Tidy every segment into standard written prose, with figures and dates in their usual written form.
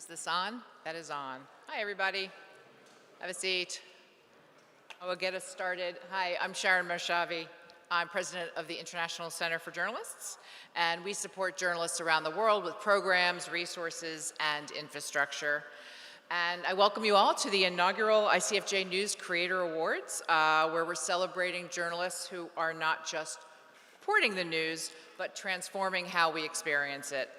Is this on? That is on. Hi, everybody. Have a seat. I will get us started. Hi, I'm Sharon Marshavi. I'm president of the International Center for Journalists, and we support journalists around the world with programs, resources, and infrastructure. And I welcome you all to the inaugural ICFJ News Creator Awards, where we're celebrating journalists who are not just reporting the news, but transforming how we experience it.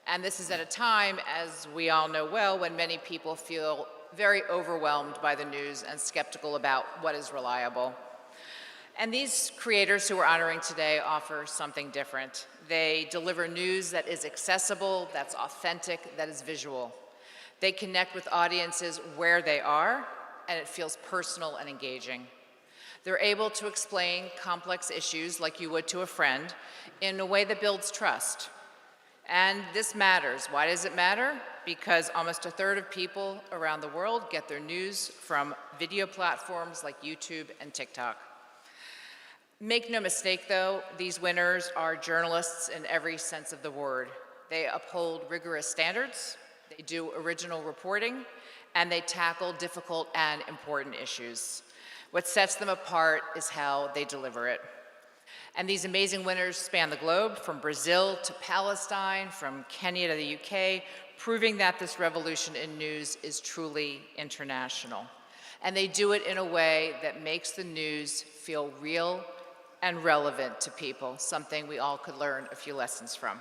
And this is at a time, as we all know well, when many people feel very overwhelmed by the news and skeptical about what is reliable. And these creators who we're honoring today offer something different. They deliver news that is accessible, that's authentic, that is visual. They connect with audiences where they are, and it feels personal and engaging. They're able to explain complex issues like you would to a friend in a way that builds trust. And this matters. Why does it matter? Because almost a third of people around the world get their news from video platforms like YouTube and TikTok. Make no mistake, though, these winners are journalists in every sense of the word. They uphold rigorous standards, they do original reporting, and they tackle difficult and important issues. What sets them apart is how they deliver it. And these amazing winners span the globe, from Brazil to Palestine, from Kenya to the UK, proving that this revolution in news is truly international. And they do it in a way that makes the news feel real and relevant to people, something we all could learn a few lessons from.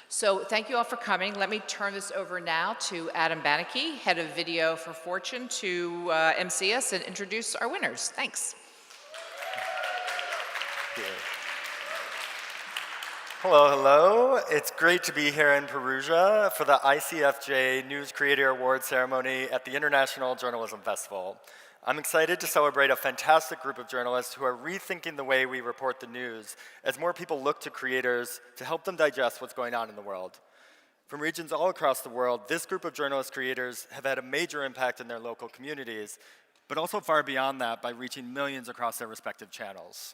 So thank you all for coming. Let me turn this over now to Adam Banicki, head of video for Fortune, to MC us and introduce our winners. Thanks. Hello, hello. It's great to be here in Perugia for the ICFJ News Creator Award ceremony at the International Journalism Festival. I'm excited to celebrate a fantastic group of journalists who are rethinking the way we report the news as more people look to creators to help them digest what's going on in the world. From regions all across the world, this group of journalist creators have had a major impact in their local communities, but also far beyond that by reaching millions across their respective channels.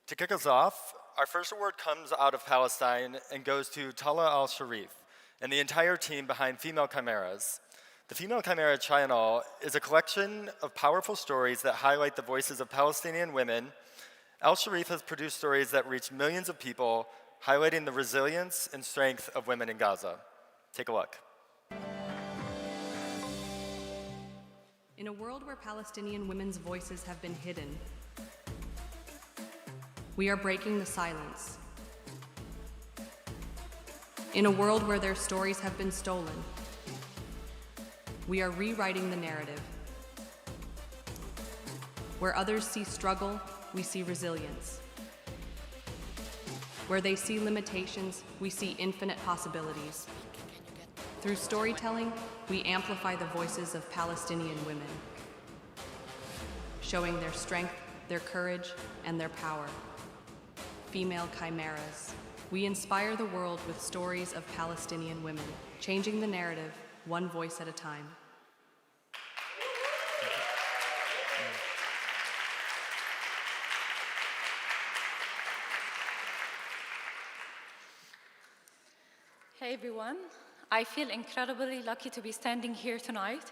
To kick us off, our first award comes out of Palestine and goes to Tala Al-Sharif and the entire team behind Female Chimeras. The Female Chimera channel is a collection of powerful stories that highlight the voices of Palestinian women. Al-Sharif has produced stories that reach millions of people, highlighting the resilience and strength of women in Gaza. Take a look. In a world where Palestinian women's voices have been hidden, we are breaking the silence. In a world where their stories have been stolen, we are rewriting the narrative. Where others see struggle, we see resilience. Where they see limitations, we see infinite possibilities. Through storytelling, we amplify the voices of Palestinian women, showing their strength, their courage, and their power. Female Chimeras. We inspire the world with stories of Palestinian women, changing the narrative one voice at a time. Hey everyone, I feel incredibly lucky to be standing here tonight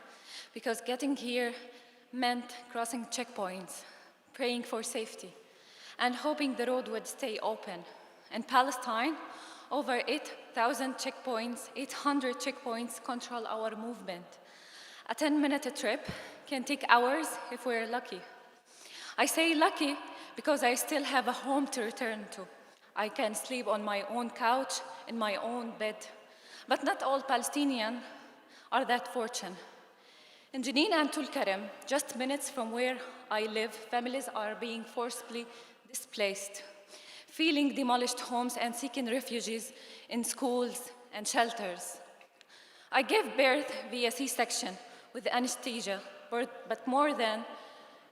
because getting here meant crossing checkpoints, praying for safety, and hoping the road would stay open. In Palestine, over 8,000 checkpoints, 800 checkpoints control our movement. A 10-minute trip can take hours if we're lucky. I say lucky because I still have a home to return to. I can sleep on my own couch, in my own bed. But not all Palestinians are that fortunate. In Jenin and Tulkarem, just minutes from where I live, families are being forcibly displaced, feeling demolished homes and seeking refuges in schools and shelters. I gave birth via C-section with anesthesia, but more than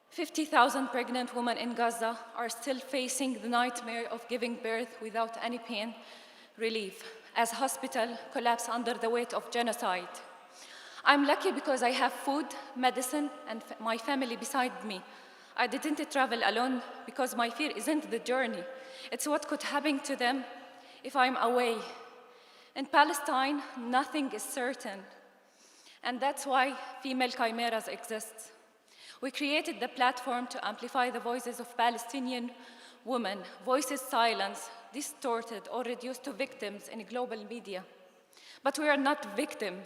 50,000 pregnant women in Gaza are still facing the nightmare of giving birth without any pain relief, as hospitals collapse under the weight of genocide. I'm lucky because I have food, medicine, and my family beside me. I didn't travel alone because my fear isn't the journey. It's what could happen to them if I'm away. In Palestine, nothing is certain. And that's why Female Chimeras exists. We created the platform to amplify the voices of Palestinian women, voices silenced, distorted, or reduced to victims in global media. But we are not victims.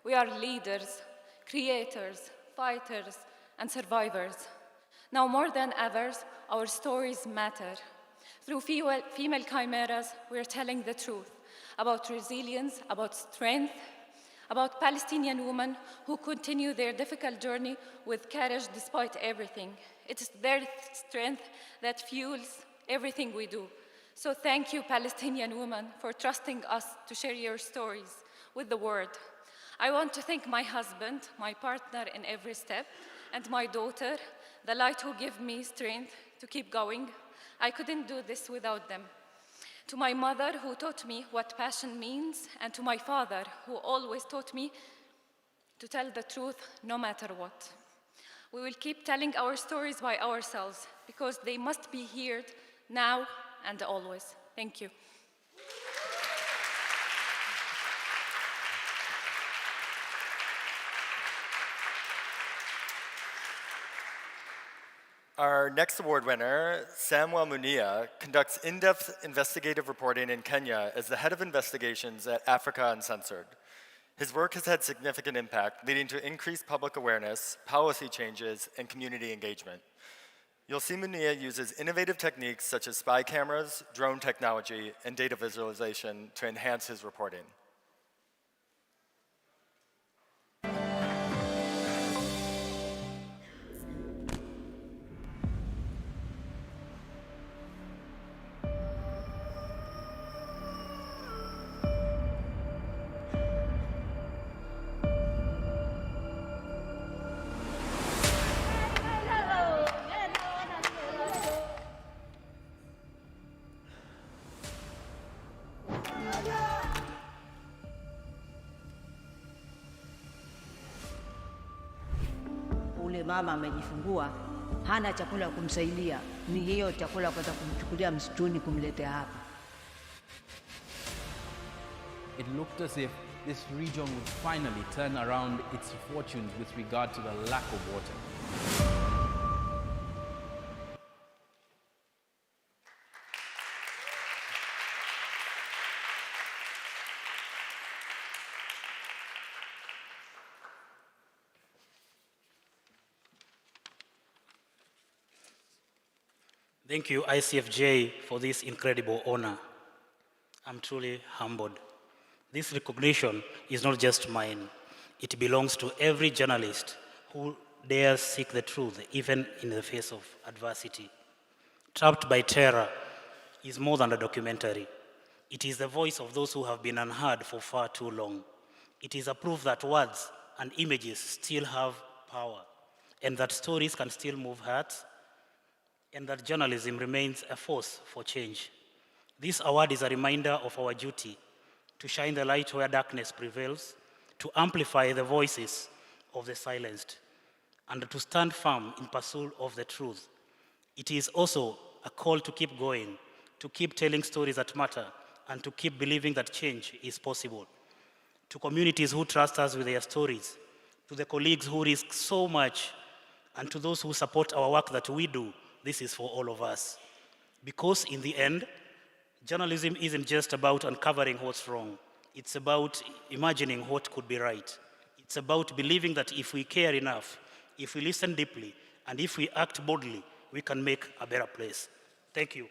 We are leaders, creators, fighters, and survivors. Now more than ever, our stories matter. Through Female Chimeras, we are telling the truth about resilience, about strength, about Palestinian women who continue their difficult journey with courage despite everything. It is their strength that fuels everything we do. So thank you, Palestinian women, for trusting us to share your stories with the world. I want to thank my husband, my partner in every step, and my daughter, the light who give me strength to keep going. I couldn't do this without them. To my mother, who taught me what passion means, and to my father, who always taught me to tell the truth no matter what. We will keep telling our stories by ourselves because they must be heard now and always. Thank you. Our next award winner, Samuel Munia, conducts in-depth investigative reporting in Kenya as the head of investigations at Africa Uncensored. His work has had significant impact, leading to increased public awareness, policy changes, and community engagement. You'll see Munia uses innovative techniques such as spy cameras, drone technology, and data visualization to enhance his reporting. Ule mama amejifungua, hana chakula kumsaidia, ni hiyo chakula kwenda kumchukulia msituni kumletea hapa. It looked as if this region would finally turn around its fortunes with regard to the lack of water. Thank you, ICFJ, for this incredible honor. I'm truly humbled. This recognition is not just mine. It belongs to every journalist who dares seek the truth, even in the face of adversity. Trapped by Terror is more than a documentary. It is the voice of those who have been unheard for far too long. It is a proof that words and images still have power, and that stories can still move hearts, and that journalism remains a force for change. This award is a reminder of our duty to shine the light where darkness prevails, to amplify the voices of the silenced, and to stand firm in pursuit of the truth. It is also a call to keep going, to keep telling stories that matter, and to keep believing that change is possible. To communities who trust us with their stories, to the colleagues who risk so much, and to those who support our work that we do, this is for all of us. Because in the end, journalism isn't just about uncovering what's wrong. It's about imagining what could be right. It's about believing that if we care enough, if we listen deeply, and if we act boldly, we can make a better place. Thank you.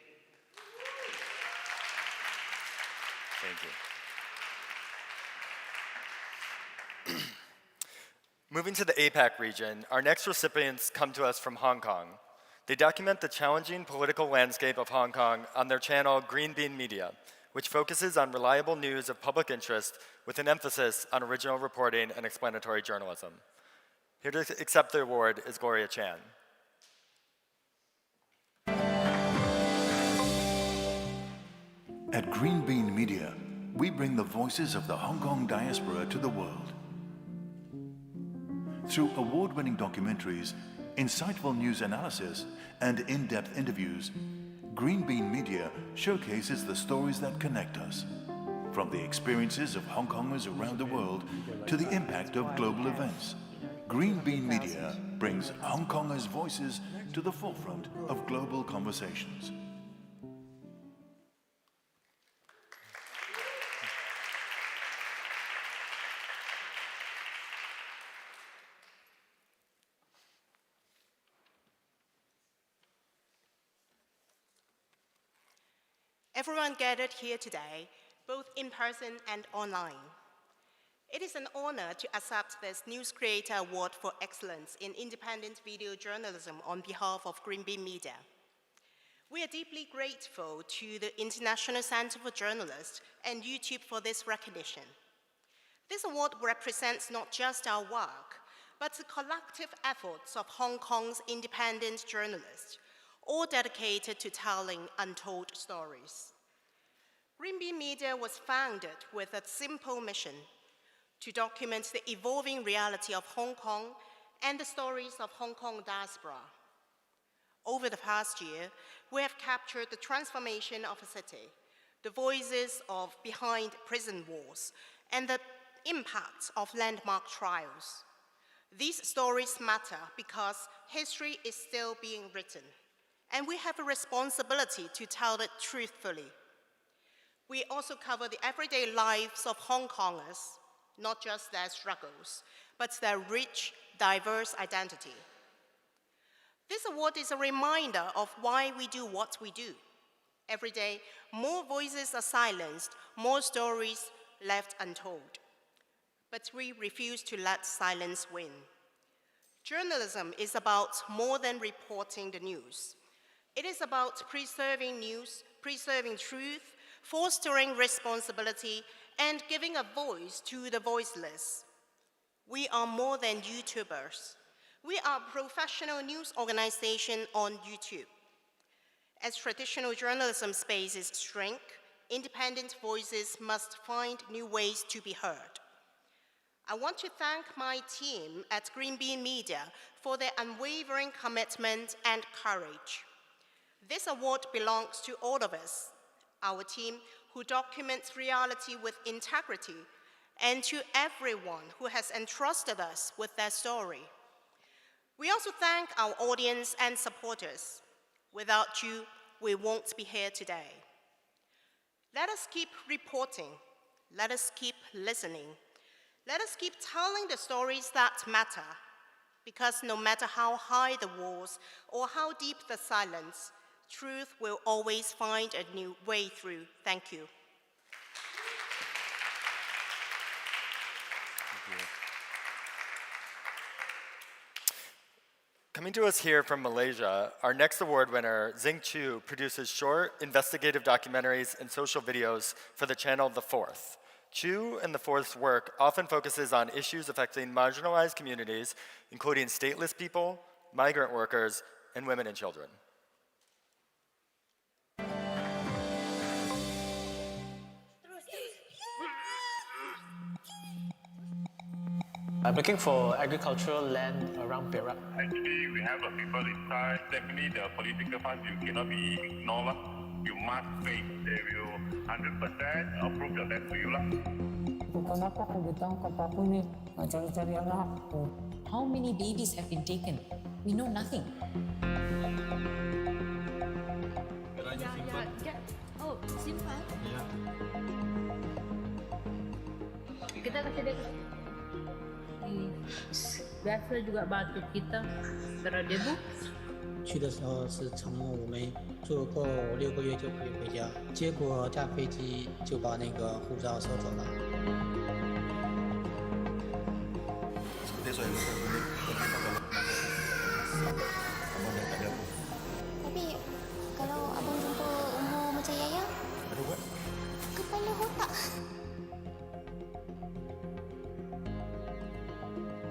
Thank you. Moving to the APAC region, our next recipients come to us from Hong Kong. They document the challenging political landscape of Hong Kong on their channel Green Bean Media, which focuses on reliable news of public interest with an emphasis on original reporting and explanatory journalism. Here to accept the award is Gloria Chan. At Green Bean Media, we bring the voices of the Hong Kong diaspora to the world. Through award-winning documentaries, insightful news analysis, and in-depth interviews, Green Bean Media showcases the stories that connect us. from the experiences of Hong Kongers around the world to the impact of global events. Green Bean Media brings Hong Kongers' voices to the forefront of global conversations. Everyone gathered here today, both in person and online. It is an honor to accept this News Creator Award for Excellence in Independent Video Journalism on behalf of Green Bean Media. We are deeply grateful to the International Center for Journalists and YouTube for this recognition. This award represents not just our work, but the collective efforts of Hong Kong's independent journalists, all dedicated to telling untold stories. Green Bean Media was founded with a simple mission: to document the evolving reality of Hong Kong and the stories of Hong Kong diaspora. Over the past year, we have captured the transformation of a city, the voices of behind prison walls, and the impacts of landmark trials. These stories matter because history is still being written, and we have a responsibility to tell it truthfully. We also cover the everyday lives of Hong Kongers, not just their struggles, but their rich, diverse identity. This award is a reminder of why we do what we do. Every day, more voices are silenced, more stories left untold. But we refuse to let silence win. Journalism is about more than reporting the news. It is about preserving news, preserving truth, fostering responsibility, and giving a voice to the voiceless. We are more than YouTubers. We are a professional news organization on YouTube. As traditional journalism spaces shrink, independent voices must find new ways to be heard. I want to thank my team at Green Bean Media for their unwavering commitment and courage. This award belongs to all of us, our team who documents reality with integrity, and to everyone who has entrusted us with their story. We also thank our audience and supporters. Without you, we won't be here today. Let us keep reporting. Let us keep listening. Let us keep telling the stories that matter, because no matter how high the walls or how deep the silence, truth will always find a new way through. Thank you. Coming to us here from Malaysia, our next award winner, Zinc Chew, produces short, investigative documentaries and social videos for the channel The Fourth. Chew and The Fourth's work often focuses on issues affecting marginalized communities, including stateless people, migrant workers, and women and children. I'm looking for agricultural land around Perak. Actually, we have people inside. Definitely, the political funds you cannot be ignored. You must face. They will 100% approve your tax for you. Kenapa aku datang ke Papua ni cari-cari anak aku? How many babies have been taken? We know nothing. Oh, simpan. Kita kasih dia. Biasa juga bantu kita terdebu. 去的时候是承诺我们做够6个月就可以回家，结果下飞机就把那个护照收走了。 Tapi kalau abang jumpa umur macam Yaya, kepala otak.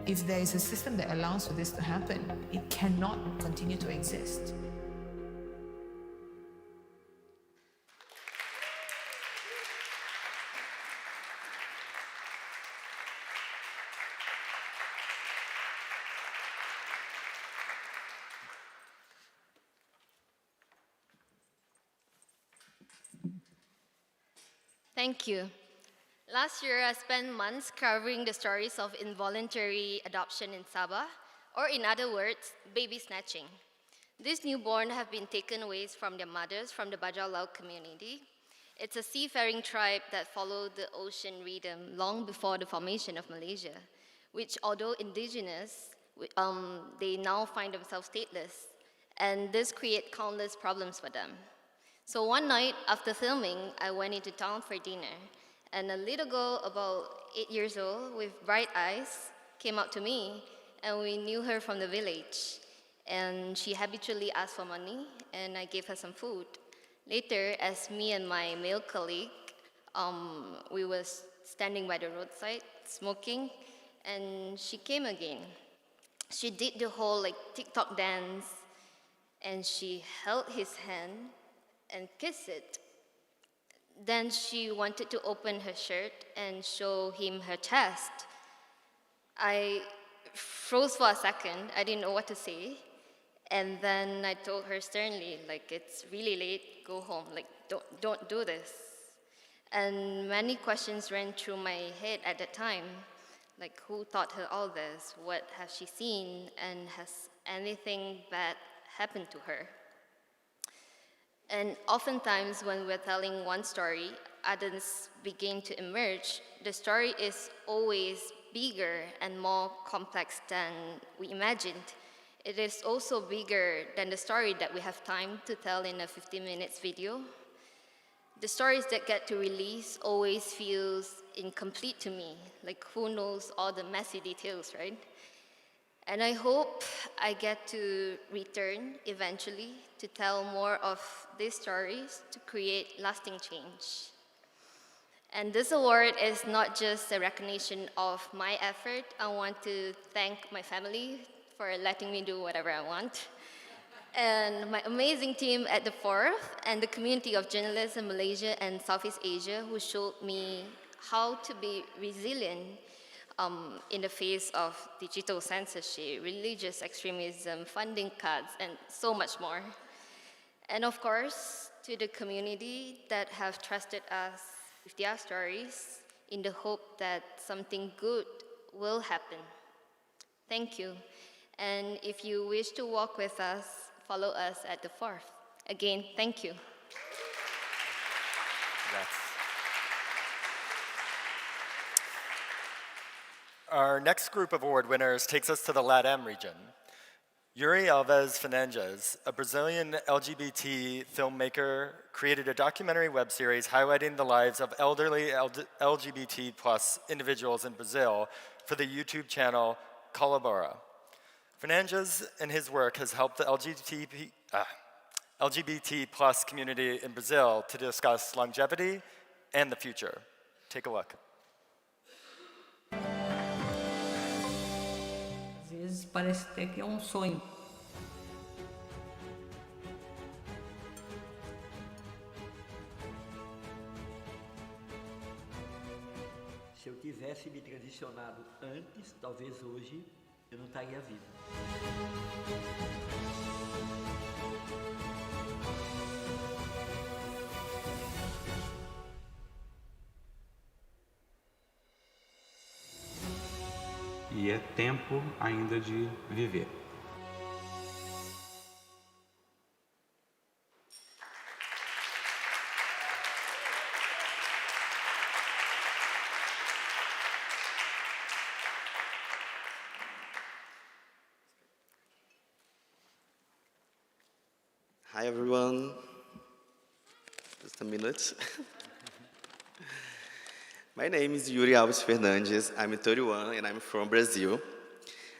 If there is a system that allows for this to happen, it cannot continue to exist. Thank you. Last year, I spent months covering the stories of involuntary adoption in Sabah, or in other words, baby snatching. These newborn have been taken away from their mothers from the Bajau Laut community. It's a seafaring tribe that followed the ocean rhythm long before the formation of Malaysia, which, although indigenous, they now find themselves stateless, and this creates countless problems for them. So one night after filming, I went into town for dinner, and a little girl about 8 years old with bright eyes came up to me, and we knew her from the village. And she habitually asked for money, and I gave her some food. Later, as me and my male colleague, we were standing by the roadside, smoking, and she came again. She did the whole TikTok dance, and she held his hand and kissed it. Then she wanted to open her shirt and show him her chest. I froze for a second. I didn't know what to say. And then I told her sternly, it's really late, go home, don't do this. And many questions ran through my head at that time, who taught her all this? What has she seen? And has anything bad happened to her? And oftentimes when we're telling one story, others begin to emerge. The story is always bigger and more complex than we imagined. It is also bigger than the story that we have time to tell in a 50 minutes video. The stories that get to release always feels incomplete to me, who knows all the messy details, right? And I hope I get to return eventually to tell more of these stories to create lasting change. And this award is not just a recognition of my effort. I want to thank my family for letting me do whatever I want, and my amazing team at the Fourth, and the community of journalists in Malaysia and Southeast Asia who showed me how to be resilient in the face of digital censorship, religious extremism, funding cuts, and so much more. And of course, to the community that have trusted us with their stories in the hope that something good will happen. Thank you. And if you wish to walk with us, follow us at the Fourth. Again, thank you. Our next group of award winners takes us to the LATAM region. Yuri Alves Fernandes, a Brazilian LGBT filmmaker, created a documentary web series highlighting the lives of elderly LGBT plus individuals in Brazil for the YouTube channel Colabora. Fernandes and his work has helped the LGBT plus community in Brazil to discuss longevity and the future. Take a look. Às vezes parece até que é sonho. Se eu tivesse me transicionado antes, talvez hoje eu não estaria vivo. E é tempo ainda de viver. Hi everyone, just a minute. My name is Yuri Alves Fernandes, I'm 31 and I'm from Brazil.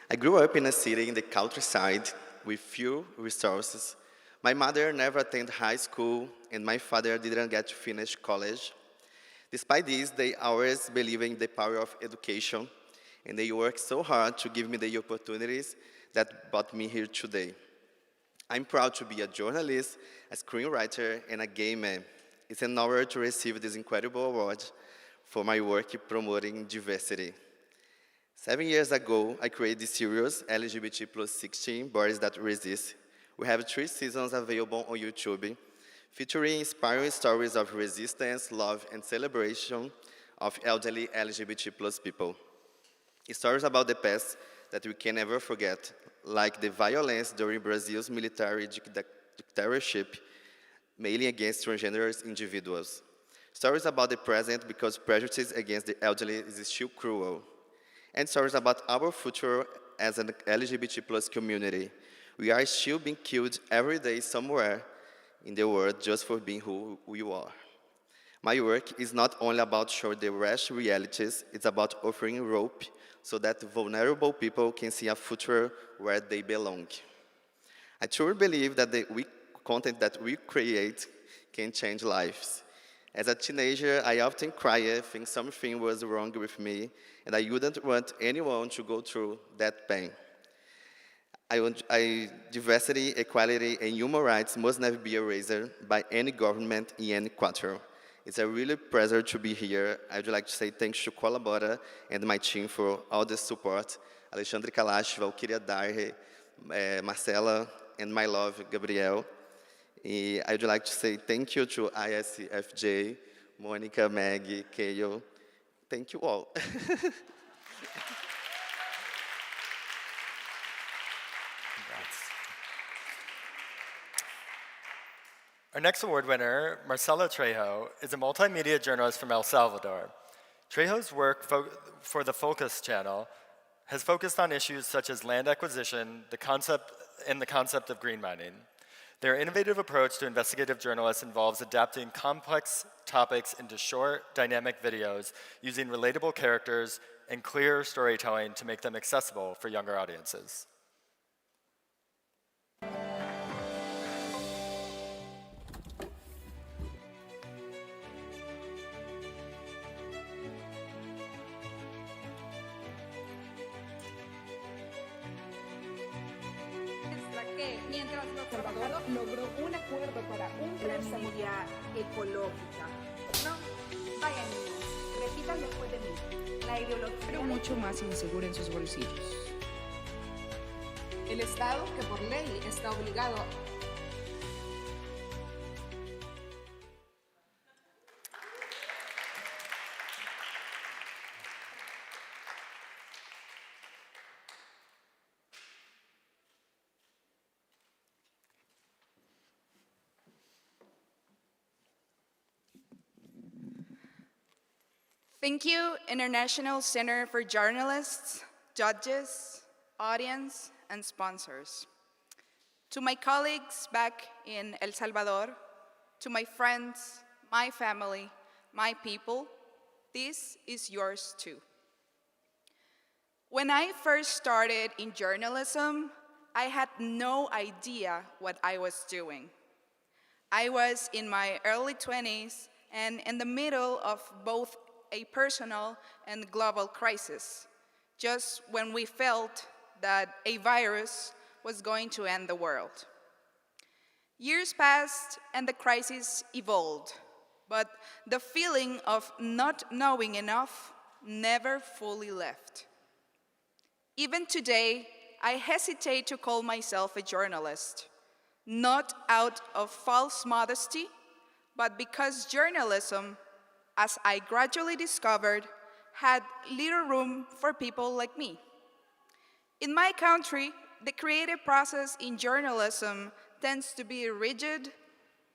I grew up in a city in the countryside with few resources. My mother never attended high school and my father didn't get to finish college. Despite this, they always believe in the power of education and they work so hard to give me the opportunities that brought me here today. I'm proud to be a journalist, a screenwriter, and a gay man. It's an honor to receive this incredible award for my work promoting diversity. 7 years ago, I created the series LGBT plus 16, Bodies That Resist. We have 3 seasons available on YouTube, featuring inspiring stories of resistance, love, and celebration of elderly LGBT plus people. Stories about the past that we can never forget, like the violence during Brazil's military dictatorship, mainly against transgender individuals. Stories about the present because prejudice against the elderly is still cruel. And stories about our future as an LGBT plus community. We are still being killed every day somewhere in the world just for being who we are. My work is not only about showing the rash realities, it's about offering hope so that vulnerable people can see a future where they belong. I truly believe that the content that we create can change lives. As a teenager, I often cried, think something was wrong with me, and I wouldn't want anyone to go through that pain. Diversity, equality, and human rights must never be erased by any government in any quarter. It's a really pleasure to be here. I would like to say thanks to Colabora and my team for all the support. Alexandre Kalash, Valkyria Darhe, Marcela, and my love, Gabriel. I would like to say thank you to ICFJ, Monica, Maggie, Kayo. Thank you all. Our next award winner, Marcela Trejo, is a multimedia journalist from El Salvador. Trejo's work for the Focus channel has focused on issues such as land acquisition, the concept of green mining. Their innovative approach to investigative journalists involves adapting complex topics into short, dynamic videos using relatable characters and clear storytelling to make them accessible for younger audiences. Mientras El Salvador logró un acuerdo para la minería ecológica. No, vayan niños, repitan después de mí. La ideología... Pero mucho más insegura en sus bolsillos. El Estado, que por ley está obligado... Thank you, International Center for Journalists, judges, audience, and sponsors. To my colleagues back in El Salvador, to my friends, my family, my people, this is yours too. When I first started in journalism, I had no idea what I was doing. I was in my early 20s and in the middle of both a personal and global crisis, just when we felt that a virus was going to end the world. Years passed and the crisis evolved, but the feeling of not knowing enough never fully left. Even today, I hesitate to call myself a journalist, not out of false modesty, but because journalism, as I gradually discovered, had little room for people like me. In my country, the creative process in journalism tends to be rigid,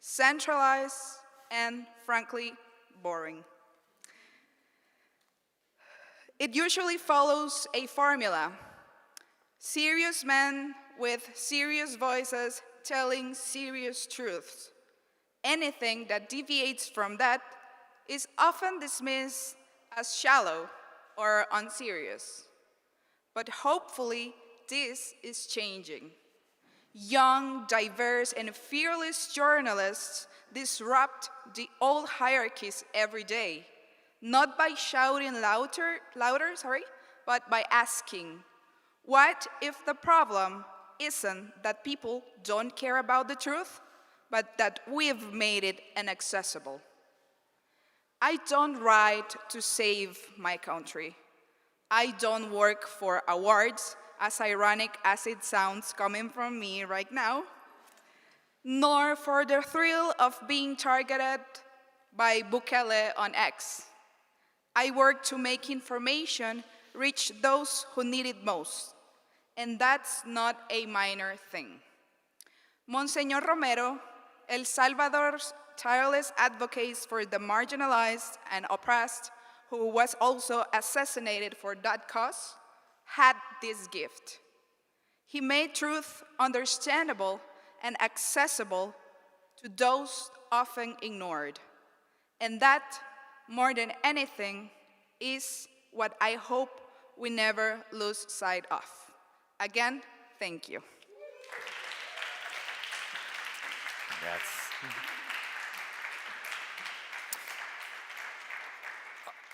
centralized, and frankly, boring. It usually follows a formula: serious men with serious voices telling serious truths. Anything that deviates from that is often dismissed as shallow or unserious. But hopefully, this is changing. Young, diverse, and fearless journalists disrupt the old hierarchies every day, not by shouting louder, but by asking, what if the problem isn't that people don't care about the truth, but that we've made it inaccessible? I don't write to save my country. I don't work for awards, as ironic as it sounds coming from me right now, nor for the thrill of being targeted by Bukele on X. I work to make information reach those who need it most, and that's not a minor thing. Monseñor Romero, El Salvador's tireless advocate for the marginalized and oppressed, who was also assassinated for that cause, had this gift. He made truth understandable and accessible to those often ignored. And that, more than anything, is what I hope we never lose sight of. Again, thank you. Congrats.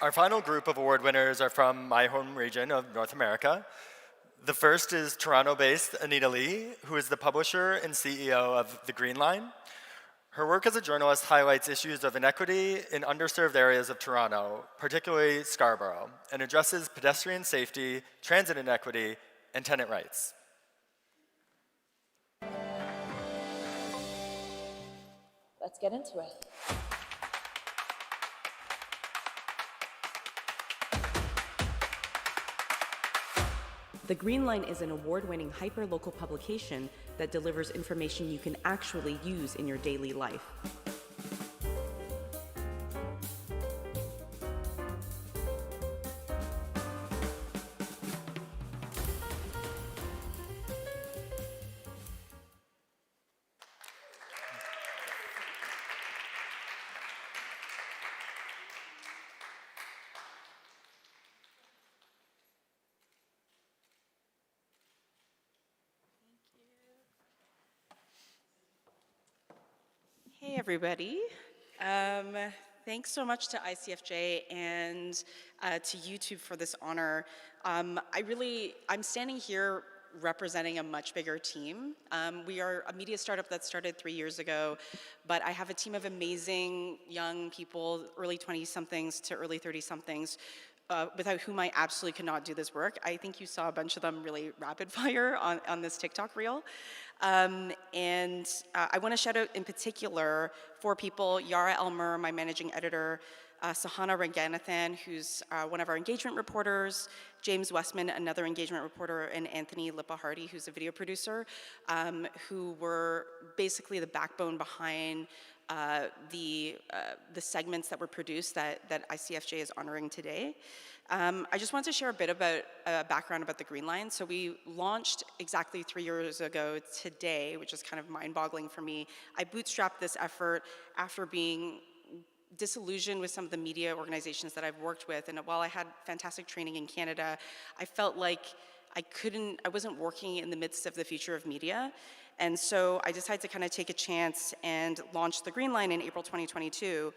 Our final group of award winners are from my home region of North America. The first is Toronto-based Anita Li, who is the publisher and CEO of The Green Line. Her work as a journalist highlights issues of inequity in underserved areas of Toronto, particularly Scarborough, and addresses pedestrian safety, transit inequity, and tenant rights. Let's get into it. The Green Line is an award-winning hyper-local publication that delivers information you can actually use in your daily life. Hey, everybody. Thanks so much to ICFJ and to YouTube for this honor. I'm standing here representing a much bigger team. We are a media startup that started 3 years ago, but I have a team of amazing young people, early 20-somethings to early 30-somethings, without whom I absolutely could not do this work. I think you saw a bunch of them really rapid fire on this TikTok reel. I want to shout out in particular 4 people: Yara Elmer, my managing editor, Sahana Ranganathan, who's one of our engagement reporters, James Westman, another engagement reporter, and Anthony Lippa-Hardy, who's a video producer, who were basically the backbone behind the segments that were produced that ICFJ is honoring today. I just wanted to share a bit about background about the Green Line. So we launched exactly 3 years ago today, which is kind of mind-boggling for me. I bootstrapped this effort after being disillusioned with some of the media organizations that I've worked with. And while I had fantastic training in Canada, I felt like I wasn't working in the midst of the future of media. And so I decided to kind of take a chance and launch the Green Line in April 2022.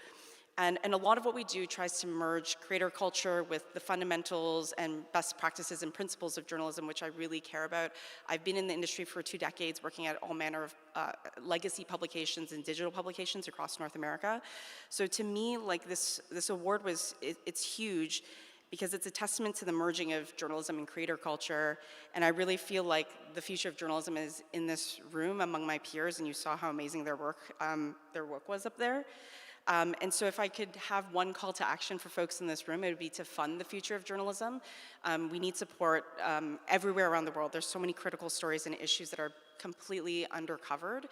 And a lot of what we do tries to merge creator culture with the fundamentals and best practices and principles of journalism, which I really care about. I've been in the industry for 2 decades, working at all manner of legacy publications and digital publications across North America. So to me, like this award it's huge because it's a testament to the merging of journalism and creator culture. And I really feel like the future of journalism is in this room among my peers, and you saw how amazing their work was up there. And so if I could have one call to action for folks in this room, it would be to fund the future of journalism. We need support everywhere around the world. There's so many critical stories and issues that are completely undercovered.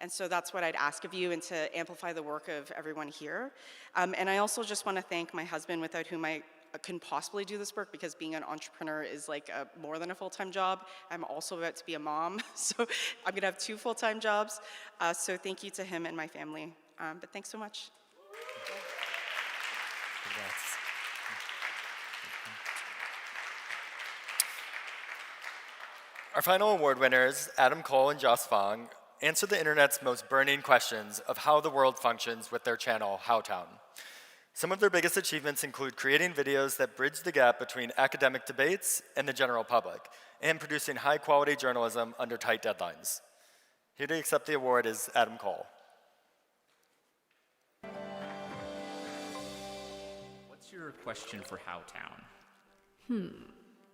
And so that's what I'd ask of you, and to amplify the work of everyone here. And I also just want to thank my husband, without whom I couldn't possibly do this work, because being an entrepreneur is like more than a full-time job. I'm also about to be a mom, so I'm gonna have 2 full-time jobs. So thank you to him and my family. But thanks so much. Congrats. Our final award winners, Adam Cole and Joss Fong, answer the internet's most burning questions of how the world functions with their channel, Howtown. Some of their biggest achievements include creating videos that bridge the gap between academic debates and the general public, and producing high-quality journalism under tight deadlines. Here to accept the award is Adam Cole. What's your question for Howtown?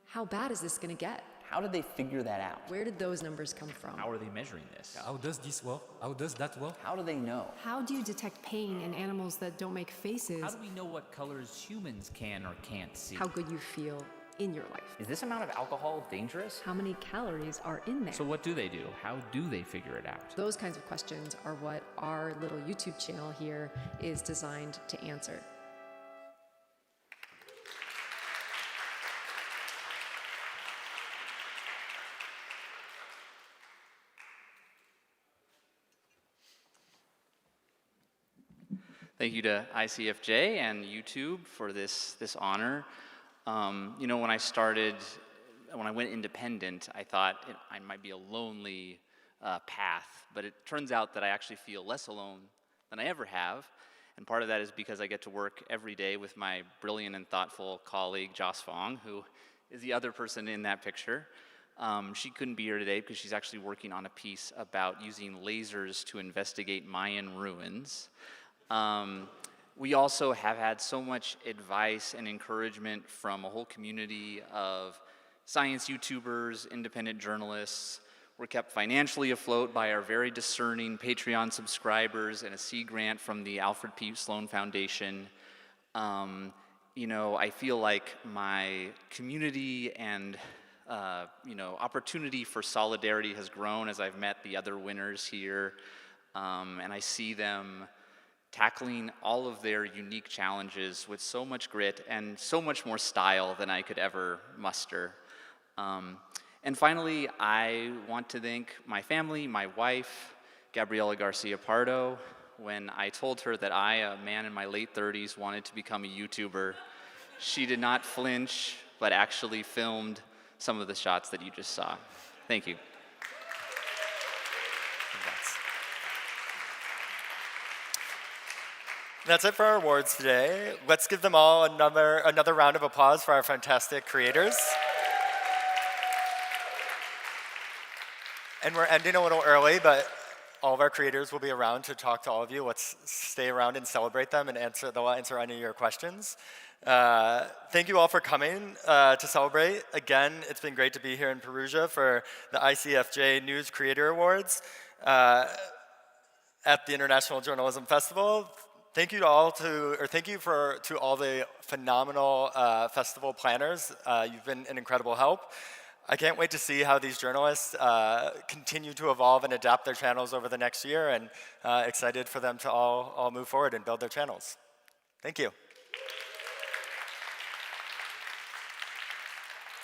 How bad is this going to get? How did they figure that out? Where did those numbers come from? How are they measuring this? How does this work? How does that work? How do they know? How do you detect pain in animals that don't make faces? How do we know what colors humans can or can't see? How good you feel in your life? Is this amount of alcohol dangerous? How many calories are in there? So what do they do? How do they figure it out? Those kinds of questions are what our little YouTube channel here is designed to answer. Thank you to ICFJ and YouTube for this honor. You know, when I went independent, I thought I might be a lonely path, but it turns out that I actually feel less alone than I ever have. And part of that is because I get to work every day with my brilliant and thoughtful colleague, Joss Fong, who is the other person in that picture. She couldn't be here today because she's actually working on a piece about using lasers to investigate Mayan ruins. We also have had so much advice and encouragement from a whole community of science YouTubers, independent journalists. We're kept financially afloat by our very discerning Patreon subscribers and a C grant from the Alfred P. Sloan Foundation. You know, I feel like my community and you know, opportunity for solidarity has grown as I've met the other winners here, and I see them tackling all of their unique challenges with so much grit and so much more style than I could ever muster. And finally, I want to thank my family, my wife, Gabriela Garcia Pardo. When I told her that I, a man in my late 30s, wanted to become a YouTuber, she did not flinch, but actually filmed some of the shots that you just saw. Thank you. That's it for our awards today. Let's give them all another round of applause for our fantastic creators. And we're ending a little early, but all of our creators will be around to talk to all of you. Let's stay around and celebrate them, and they'll answer any of your questions. Thank you all for coming to celebrate. Again, it's been great to be here in Perugia for the ICFJ News Creator Awards at the International Journalism Festival. Thank you to all to all the phenomenal festival planners. You've been an incredible help. I can't wait to see how these journalists continue to evolve and adapt their channels over the next year, and excited for them to all move forward and build their channels. Thank you.